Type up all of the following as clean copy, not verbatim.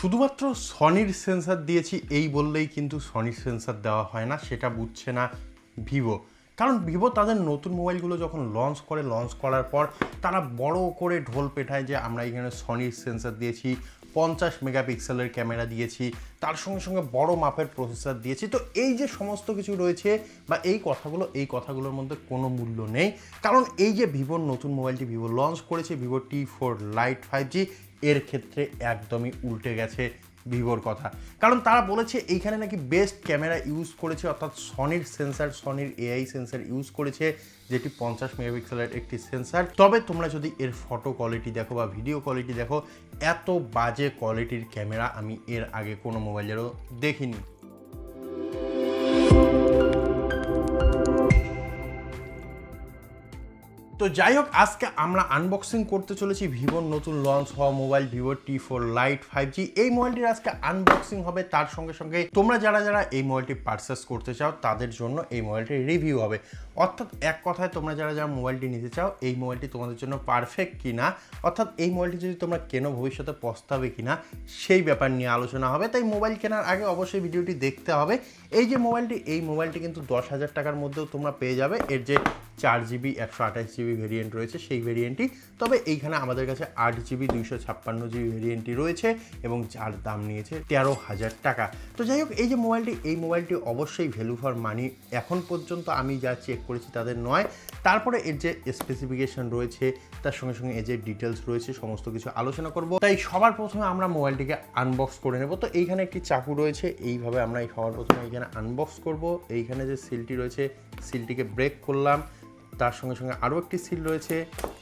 শুধুমাত্র সনির সেন্সার দিয়েছি এই বললেই কিন্তু সনির সেন্সার দেওয়া হয় না, সেটা বুঝছে না ভিভো। কারণ ভিভো তাদের নতুন মোবাইলগুলো যখন লঞ্চ করার পর তারা বড় করে ঢোল পেটায় যে আমরা এখানে সনির সেন্সার দিয়েছি, 50 মেগাপিক্সেলের ক্যামেরা দিয়েছি, তার সঙ্গে সঙ্গে বড় মাপের প্রসেসর দিয়েছি। তো এই যে সমস্ত কিছু রয়েছে বা এই কথাগুলোর মধ্যে কোনো মূল্য নেই। কারণ এই যে ভিভোর নতুন মোবাইলটি ভিভো লঞ্চ করেছে, ভিভো T4 Lite 5G, এর ক্ষেত্রে একদমই উল্টে গেছে ভিভোর কথা। কারণ তারা বলেছে এইখানে নাকি বেস্ট ক্যামেরা ইউজ করেছে, অর্থাৎ সনির সেন্সার, সনির এআই সেন্সার ইউজ করেছে, যেটি 50 মেগাপিক্সেলের একটি সেন্সার। তবে তোমরা যদি এর ফটো কোয়ালিটি দেখো বা ভিডিও কোয়ালিটি দেখো, এত বাজে কোয়ালিটির ক্যামেরা আমি এর আগে কোনো মোবাইলেরও দেখিনি। তো যাই হোক, আজকে আমরা আনবক্সিং করতে চলেছি ভিভোর নতুন লঞ্চ হওয়া mobile Vivo T4 Lite 5G। এই মোবাইলটির আজকে আনবক্সিং হবে, তার সঙ্গে সঙ্গে তোমরা যারা এই মোবাইলটি পারচেস করতে চাও তাদের জন্য এই মোবাইলটির রিভিউ হবে। অর্থাৎ এক কথায় তোমরা যারা মোবাইলটি নিতে চাও, এই মোবাইলটি তোমাদের জন্য পারফেক্ট কিনা, অর্থাৎ এই মোবাইলটি যদি তোমরা কেনো ভবিষ্যতে পস্তাবে কিনা, সেই ব্যাপার নিয়ে আলোচনা হবে। তাই মোবাইল কেনার আগে অবশ্যই ভিডিওটি দেখতে হবে। এই মোবাইলটি কিন্তু 10,000 টাকার মধ্যেও তোমরা পেয়ে যাবে। এর যে 4GB 128GB ভেরিয়েন্ট রয়েছে সেই ভেরিয়েন্টটি, তবে এইখানে আমাদের কাছে 8GB 256GB ভেরিয়েন্টটি রয়েছে এবং যার দাম নিয়েছে 13,000 টাকা। তো যাই হোক, এই মোবাইলটি অবশ্যই ভ্যালু ফর মানি এখন পর্যন্ত আমি যা চেক করেছি তাদের নয়। তারপরে এর যে স্পেসিফিকেশন রয়েছে, তার সঙ্গে সঙ্গে এর যে ডিটেলস রয়েছে, সমস্ত কিছু আলোচনা করব। তাই সবার প্রথমে আমরা মোবাইলটিকে আনবক্স করে নেব। তো এইখানে একটি চাকু রয়েছে, এইভাবে আমরা সবার প্রথমে এইখানে আনবক্স করব। এইখানে যে সিলটি রয়েছে, সিলটিকে ব্রেক করলাম। তার সঙ্গে সঙ্গে আরও একটি সিল রয়েছে,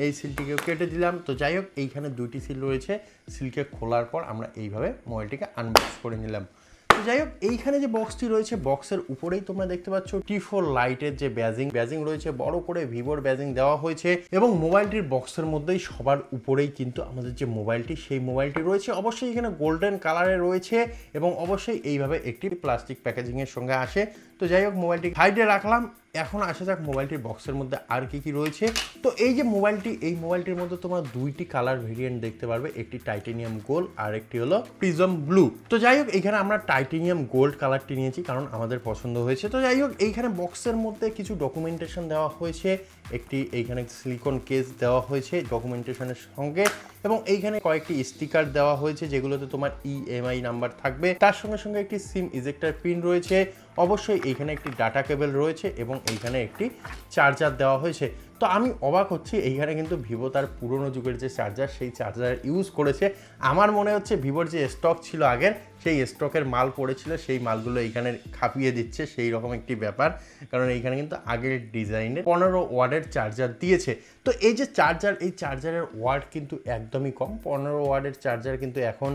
এই সিলটিকেও কেটে দিলাম। তো যাই হোক, এইখানে দুইটি সিল রয়েছে, সিলকে খোলার পর আমরা এইভাবে মোবাইলটিকে আনবক্স করে নিলাম। তো যাই হোক, এইখানে যে বক্সটি রয়েছে, বক্সের উপরেই তোমরা দেখতে পাচ্ছ T4 লাইটের যে ব্যাজিং রয়েছে, বড় করে ভিভোর ব্যাজিং দেওয়া হয়েছে এবং মোবাইলটির বক্সের মধ্যেই সবার উপরেই কিন্তু আমাদের যে মোবাইলটি, সেই মোবাইলটি রয়েছে। অবশ্যই এখানে গোল্ডেন কালারে রয়েছে এবং অবশ্যই এইভাবে একটি প্লাস্টিক প্যাকেজিংয়ের সঙ্গে আসে। তো যাই হোক, মোবাইলটি সাইডে রাখলাম। এখন আসা যাক মোবাইলটির বক্সের মধ্যে আর কি রয়েছে। তো এই মোবাইলটির মধ্যে তোমরা দুইটি কালার ভেরিয়েন্ট দেখতে পারবে, একটি টাইটেনিয়াম গোল্ড আর একটি হলো প্রিজম ব্লু। তো যাই হোক, এখানে আমরা টাইটেনিয়াম গোল্ড কালারটি নিয়েছি কারণ আমাদের পছন্দ হয়েছে। তো যাই হোক, এইখানে বক্সের মধ্যে কিছু ডকুমেন্টেশন দেওয়া হয়েছে, এইখানে সিলিকন কেস দেওয়া হয়েছে ডকুমেন্টেশনের সঙ্গে এবং এইখানে কয়েকটি স্টিকার দেওয়া হয়েছে যেগুলোতে তোমার EMI নাম্বার থাকবে। তার সঙ্গে সঙ্গে একটি সিম ইজেক্টর পিন রয়েছে, অবশ্যই এইখানে একটি ডাটা কেবল রয়েছে এবং এইখানে একটি চার্জার দেওয়া হয়েছে। তো আমি অবাক হচ্ছি, এইখানে কিন্তু ভিভো তার পুরনো যুগের যে চার্জার, সেই চার্জার ইউজ করেছে। আমার মনে হচ্ছে ভিভোর যে স্টক ছিল আগের, সেই স্টকের মাল পড়েছিল, সেই মালগুলো এইখানে খাপিয়ে দিচ্ছে, সেই রকম একটি ব্যাপার। কারণ এইখানে কিন্তু আগের ডিজাইনের 15 ওয়াটের চার্জার দিয়েছে। তো এই যে চার্জার, এই চার্জারের ওয়াট কিন্তু একদমই কম। 15 ওয়াটের চার্জার কিন্তু এখন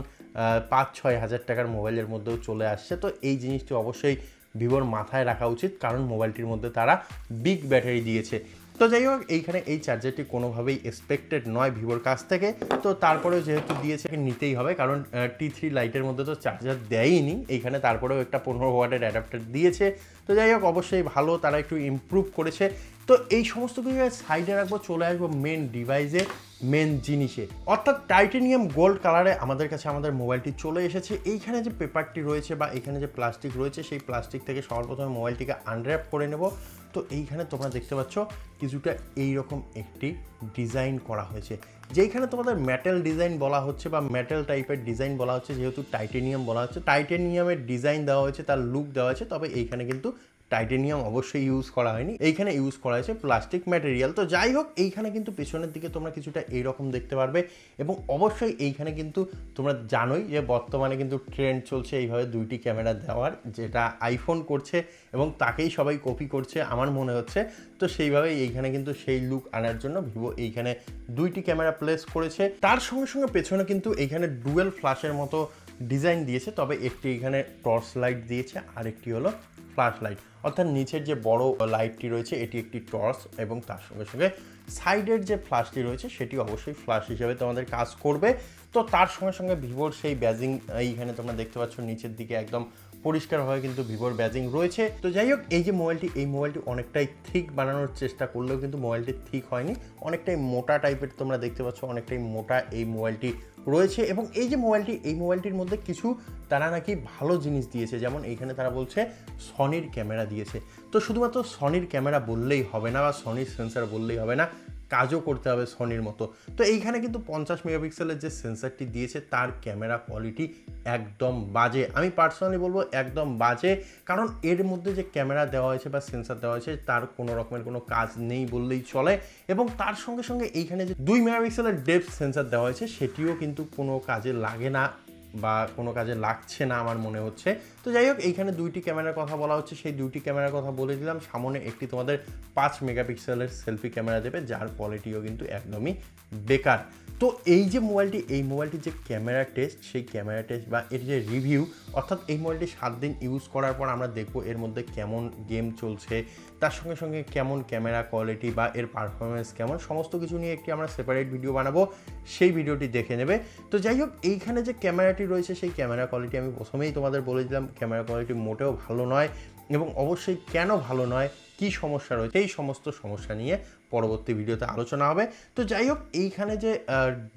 5-6 হাজার টাকার মোবাইলের মধ্যেও চলে আসছে। তো এই জিনিসটি অবশ্যই ভিভোর মাথায় রাখা উচিত, কারণ মোবাইলটির মধ্যে তারা বিগ ব্যাটারি দিয়েছে। তো যাই হোক, এইখানে এই চার্জারটি কোনোভাবেই এক্সপেক্টেড নয় ভিভোর কাছ থেকে। তো তারপরেও যেহেতু দিয়েছে, নিতেই হবে, কারণ T3 লাইটের মধ্যে তো চার্জার দেয়ইনি, এইখানে তারপরেও একটা 15 ওয়াটের অ্যাডাপ্টার দিয়েছে। তো যাই হোক, অবশ্যই ভালো, তারা একটু ইমপ্রুভ করেছে। তো এই সমস্ত কিছু সাইডে রাখবো, চলে আসবো মেন ডিভাইসে, মেন জিনিসে, অর্থাৎ টাইটেনিয়াম গোল্ড কালারে আমাদের কাছে আমাদের মোবাইলটি চলে এসেছে। এইখানে যে পেপারটি রয়েছে বা এখানে যে প্লাস্টিক রয়েছে, সেই প্লাস্টিক থেকে সবার প্রথমে মোবাইলটিকে আনর্যাপ করে নেব। তো এইখানে তোমরা দেখতে পাচ্ছ কিছুটা এইরকম একটি ডিজাইন করা হয়েছে, যেইখানে তোমাদের মেটাল ডিজাইন বলা হচ্ছে বা মেটাল টাইপের ডিজাইন বলা হচ্ছে, যেহেতু টাইটেনিয়াম বলা হচ্ছে, টাইটেনিয়ামের ডিজাইন দেওয়া হয়েছে, তার লুক দেওয়া হয়েছে। তবে এইখানে কিন্তু টাইটেনিয়াম অবশ্যই ইউজ করা হয়নি, এইখানে ইউজ করা হয়েছে প্লাস্টিক ম্যাটেরিয়াল। তো যাই হোক, এইখানে কিন্তু পেছনের দিকে তোমরা কিছুটা এইরকম দেখতে পারবে এবং অবশ্যই এইখানে কিন্তু তোমরা জানোই যে বর্তমানে কিন্তু ট্রেন্ড চলছে এইভাবে দুইটি ক্যামেরা দেওয়ার, যেটা আইফোন করছে এবং তাকেই সবাই কপি করছে আমার মনে হচ্ছে। তো সেইভাবেই এইখানে কিন্তু সেই লুক আনার জন্য ভিভো এইখানে দুইটি ক্যামেরা প্লেস করেছে। তার সঙ্গে সঙ্গে পেছনে কিন্তু এইখানে ডুয়েল ফ্ল্যাশের মতো ডিজাইন দিয়েছে, তবে একটি এখানে টর্চ লাইট দিয়েছে আর একটি হলো ফ্ল্যাশ লাইট, অর্থাৎ নিচের যে বড় লাইটটি রয়েছে এটি একটি টর্চ এবং তার সঙ্গে সঙ্গে সাইডের যে ফ্ল্যাশটি রয়েছে সেটি অবশ্যই ফ্ল্যাশ হিসেবে তোমাদের কাজ করবে। তো তার সঙ্গে সঙ্গে ভিভোর সেই ব্যাজিং এইখানে তোমরা দেখতে পাচ্ছ, নিচের দিকে একদম পরিষ্কারভাবে কিন্তু ভিভোর ব্যাজিং রয়েছে। তো যাই হোক, এই মোবাইলটি অনেকটাই থিক বানানোর চেষ্টা করলেও কিন্তু মোবাইলটি থিক হয়নি, অনেকটাই মোটা টাইপের তোমরা দেখতে পাচ্ছ, অনেকটাই মোটা এই মোবাইলটি রয়েছে। এবং এই যে মোবাইলটি, এই মোবাইলটির মধ্যে কিছু তারা নাকি ভালো জিনিস দিয়েছে, যেমন এইখানে তারা বলছে সনির ক্যামেরা দিয়েছে। তো শুধুমাত্র সনির ক্যামেরা বললেই হবে না বা সনির সেন্সার বললেই হবে না, কাজও করতে হবে সনির মতো। তো এইখানে কিন্তু 50 মেগাপিক্সেলের যে সেন্সারটি দিয়েছে তার ক্যামেরা কোয়ালিটি একদম বাজে। আমি পার্সোনালি বলবো একদম বাজে, কারণ এর মধ্যে যে ক্যামেরা দেওয়া হয়েছে বা সেন্সার দেওয়া হয়েছে তার কোনো রকমের কোনো কাজ নেই বললেই চলে। এবং তার সঙ্গে সঙ্গে এইখানে যে 2 মেগাপিক্সেলের ডেপথ সেন্সার দেওয়া হয়েছে সেটিও কিন্তু কোনো কাজে লাগে না বা কোনো কাজে লাগছে না আমার মনে হচ্ছে। তো যাই হোক, এইখানে 2টি ক্যামেরার কথা বলা হচ্ছে, সেই 2টি ক্যামেরার কথা বলে দিলাম। সামনে একটি তোমাদের 5 মেগাপিক্সেলের সেলফি ক্যামেরা দেবে, যার কোয়ালিটিও কিন্তু একদমই বেকার। তো এই যে মোবাইলটি, এই মোবাইলটির যে ক্যামেরা টেস্ট, সেই ক্যামেরা টেস্ট বা এর যে রিভিউ, অর্থাৎ এই মোবাইলটি 7 দিন ইউজ করার পর আমরা দেখব এর মধ্যে কেমন গেম চলছে, তার সঙ্গে সঙ্গে কেমন ক্যামেরা কোয়ালিটি বা এর পারফরমেন্স কেমন, সমস্ত কিছু নিয়ে একটি আমরা সেপারেট ভিডিও বানাবো, সেই ভিডিওটি দেখে নেবে। তো যাই হোক, এইখানে যে ক্যামেরাটি রয়েছে সেই ক্যামেরা কোয়ালিটি আমি প্রথমেই তোমাদের বলে দিলাম, ক্যামেরা কোয়ালিটি মোটেও ভালো নয়। এবং অবশ্যই কেন ভালো নয়, কি সমস্যা রয়েছে, এই সমস্ত সমস্যা নিয়ে পরবর্তী ভিডিওতে আলোচনা হবে। তো যাই হোক, এইখানে যে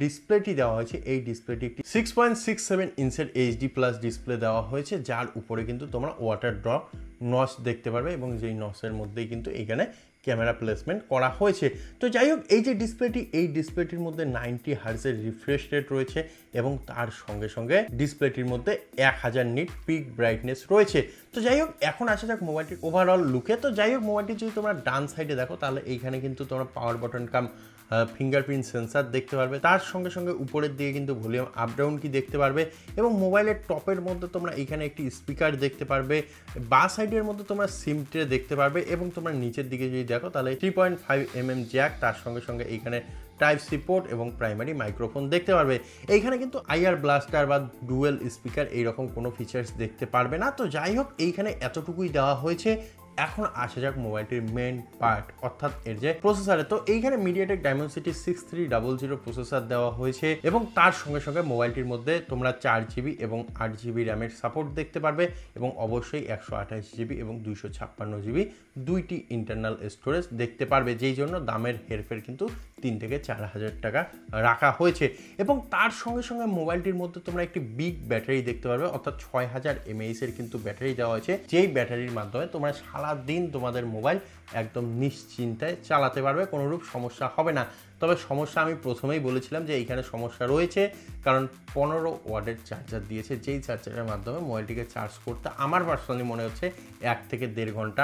ডিসপ্লেটি দেওয়া হয়েছে, এই ডিসপ্লেটি 6.67 ইঞ্চের HD+ ডিসপ্লে দেওয়া হয়েছে, যার উপরে কিন্তু তোমরা ওয়াটার ড্রপ নচ দেখতে পারবে এবং যেই নচের মধ্যেই কিন্তু এইখানে ক্যামেরা প্লেসমেন্ট করা হয়েছে। তো যাই হোক, এই যে ডিসপ্লেটি, এই ডিসপ্লেটির মধ্যে 90 হার্জের রিফ্রেশ রেট রয়েছে এবং তার সঙ্গে সঙ্গে ডিসপ্লেটির মধ্যে 1000 নিট পিক ব্রাইটনেস রয়েছে। তো যাই হোক, এখন আসা যাক মোবাইলটির ওভারঅল লুকে। তো যাই হোক, মোবাইলটি যদি তোমরা ডান সাইডে দেখো তাহলে এইখানে কিন্তু তোমরা পাওয়ার বাটন কাম ফিঙ্গারপ্রিন্ট সেন্সার দেখতে পারবে, তার সঙ্গে সঙ্গে উপরের দিকে কিন্তু ভলিউম আপ ডাউন কি দেখতে পারবে এবং মোবাইলের টপের মধ্যে তোমরা এখানে একটি স্পিকার দেখতে পারবে, বা সাইডের মধ্যে তোমরা সিম ট্রে দেখতে পারবে এবং তোমরা নিচের দিকে যদি দেখো তাহলে 3.5mm জ্যাক, তার সঙ্গে সঙ্গে এইখানে Type-C পোর্ট এবং প্রাইমারি মাইক্রোফোন দেখতে পারবে। এইখানে কিন্তু IR ব্লাস্টার বা ডুয়েল স্পিকার এইরকম কোনো ফিচার্স দেখতে পারবে না। তো যাই হোক, এইখানে এতটুকুই দেওয়া হয়েছে। এখন আসা যাক মোবাইলটির মেন পার্ট, অর্থাৎ এর যে প্রসেসরে। তো এইখানে মিডিয়াটেক ডাইমেনসিটি 6300 প্রসেসর দেওয়া হয়েছে এবং তার সঙ্গে সঙ্গে মোবাইলটির মধ্যে তোমরা 4GB এবং 8GB র্যামের সাপোর্ট দেখতে পারবে এবং অবশ্যই 128GB এবং 256GB দুইটি ইন্টারনাল স্টোরেজ দেখতে পারবে, যেই জন্য দামের হেরফের কিন্তু 3 থেকে 4000 টাকা রাখা হয়েছে। এবং তার সঙ্গে সঙ্গে মোবাইলটির মধ্যে তোমরা একটি বিগ ব্যাটারি দেখতে পারবে, অর্থাৎ 6000 mAh এর কিন্তু ব্যাটারি দেওয়া হয়েছে, যেই ব্যাটারির মাধ্যমে তোমরা সারাদিন তোমাদের মোবাইল একদম নিশ্চিন্তায় চালাতে পারবে, কোনোরূপ সমস্যা হবে না। তবে সমস্যা আমি প্রথমেই বলেছিলাম যে এইখানে সমস্যা রয়েছে, কারণ 15 ওয়াটের চার্জার দিয়েছে, যেই চার্জারের মাধ্যমে মোবাইলটিকে চার্জ করতে আমার পার্সোনালি মনে হচ্ছে 1 থেকে 1.5 ঘন্টা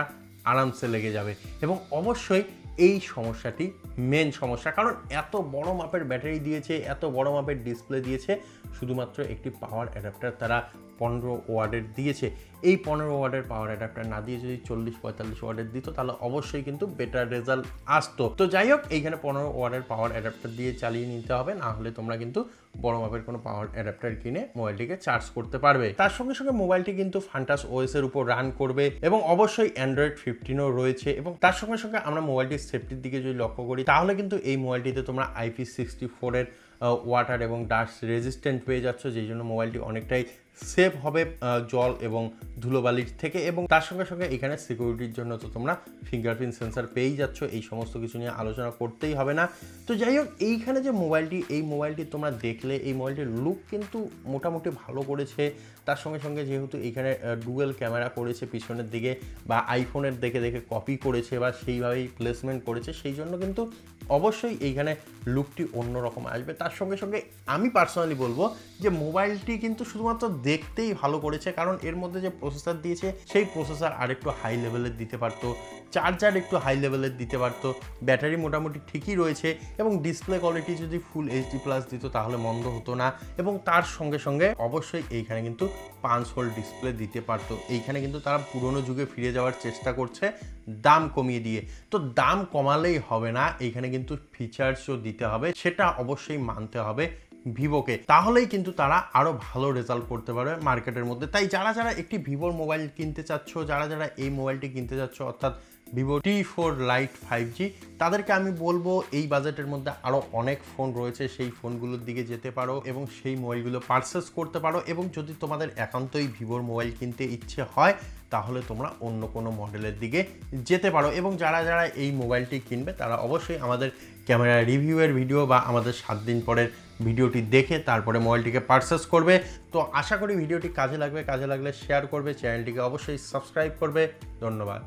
আরামসে লেগে যাবে। এবং অবশ্যই এই সমস্যাটি মেন সমস্যা, কারণ এত বড় মাপের ব্যাটারি দিয়েছে, এত বড় মাপের ডিসপ্লে দিয়েছে, শুধুমাত্র একটি পাওয়ার অ্যাডাপ্টার তারা 15 ওয়াটের দিয়েছে। এই 15 ওয়াটের পাওয়ার অ্যাডাপ্টার না দিয়ে যদি 40-45 ওয়াটের দিত তাহলে অবশ্যই কিন্তু বেটার রেজাল্ট আসতো। তো যাই হোক, এইখানে 15 ওয়াটের পাওয়ার অ্যাডাপ্টার দিয়ে চালিয়ে নিতে হবে, না হলে তোমরা কিন্তু বড় মাপের কোনো পাওয়ার অ্যাডাপ্টার কিনে মোবাইলটিকে চার্জ করতে পারবে। তার সঙ্গে সঙ্গে মোবাইলটি কিন্তু ফান্টাস OS এর উপর রান করবে এবং অবশ্যই অ্যান্ড্রয়েড 15ও রয়েছে। এবং তার সঙ্গে সঙ্গে আমরা মোবাইলটির সেফটির দিকে যদি লক্ষ্য করি তাহলে কিন্তু এই মোবাইলটিতে তোমরা IP64 এর ওয়াটার এবং ডাস্ট রেজিস্ট্যান্ট পেয়ে যাচ্ছ, যেই জন্য মোবাইলটি অনেকটাই সেফ হবে জল এবং ধুলোবালির থেকে। এবং তার সঙ্গে সঙ্গে এখানে সিকিউরিটির জন্য তো তোমরা ফিঙ্গারপ্রিন্ট সেন্সার পেয়েই যাচ্ছ, এই সমস্ত কিছু নিয়ে আলোচনা করতেই হবে না। তো যাই হোক, এইখানে যে মোবাইলটি, এই মোবাইলটি তোমরা দেখলে এই মোবাইলটির লুক কিন্তু মোটামুটি ভালো করেছে। তার সঙ্গে সঙ্গে যেহেতু এইখানে ডুয়েল ক্যামেরা করেছে পিছনের দিকে বা আইফোনের দেখে দেখে কপি করেছে বা সেইভাবেই প্লেসমেন্ট করেছে, সেই জন্য কিন্তু অবশ্যই এইখানে লুকটি অন্যরকম আসবে। তার সঙ্গে সঙ্গে আমি পার্সোনালি বলবো যে মোবাইলটি কিন্তু শুধুমাত্র দেখতেই ভালো করেছে, কারণ এর মধ্যে যে প্রসেসর দিয়েছে সেই প্রসেসর আরেকটু হাই লেভেলের দিতে পারতো, চার্জার একটু হাই লেভেলের দিতে পারতো, ব্যাটারি মোটামুটি ঠিকই রয়েছে এবং ডিসপ্লে কোয়ালিটি যদি ফুল HD+ দিত তাহলে মন্দ হতো না। এবং তার সঙ্গে সঙ্গে অবশ্যই এইখানে কিন্তু 5 হোল ডিসপ্লে দিতে পারতো। এইখানে কিন্তু তারা পুরনো যুগে ফিরে যাওয়ার চেষ্টা করছে দাম কমিয়ে দিয়ে। তো দাম কমালেই হবে না, এইখানে কিন্তু ফিচার্সও দিতে হবে, সেটা অবশ্যই মানতে হবে ভিভোকে, তাহলেই কিন্তু তারা আরো ভালো রেজাল্ট করতে পারবে মার্কেটের মধ্যে। তাই যারা যারা একটি ভিভোর মোবাইল কিনতে চাচ্ছ, যারা যারা এই মোবাইলটি কিনতে চাচ্ছ অর্থাৎ ভিভো T4 Lite 5G, তাদেরকে আমি বলবো এই বাজেটের মধ্যে আরও অনেক ফোন রয়েছে, সেই ফোনগুলোর দিকে যেতে পারো এবং সেই মোবাইলগুলো পারচেস করতে পারো। এবং যদি তোমাদের একান্তই ভিভোর মোবাইল কিনতে ইচ্ছে হয় তাহলে তোমরা অন্য কোনো মডেলের দিকে যেতে পারো। এবং যারা যারা এই মোবাইলটি কিনবে তারা অবশ্যই আমাদের ক্যামেরা রিভিউয়ের ভিডিও বা আমাদের 7 দিন পরের ভিডিওটি দেখে তারপরে মোবাইলটিকে পারচেস করবে। তো আশা করি ভিডিওটি কাজে লাগবে, কাজে লাগলে শেয়ার করবে, চ্যানেলটিকে অবশ্যই সাবস্ক্রাইব করবে। ধন্যবাদ।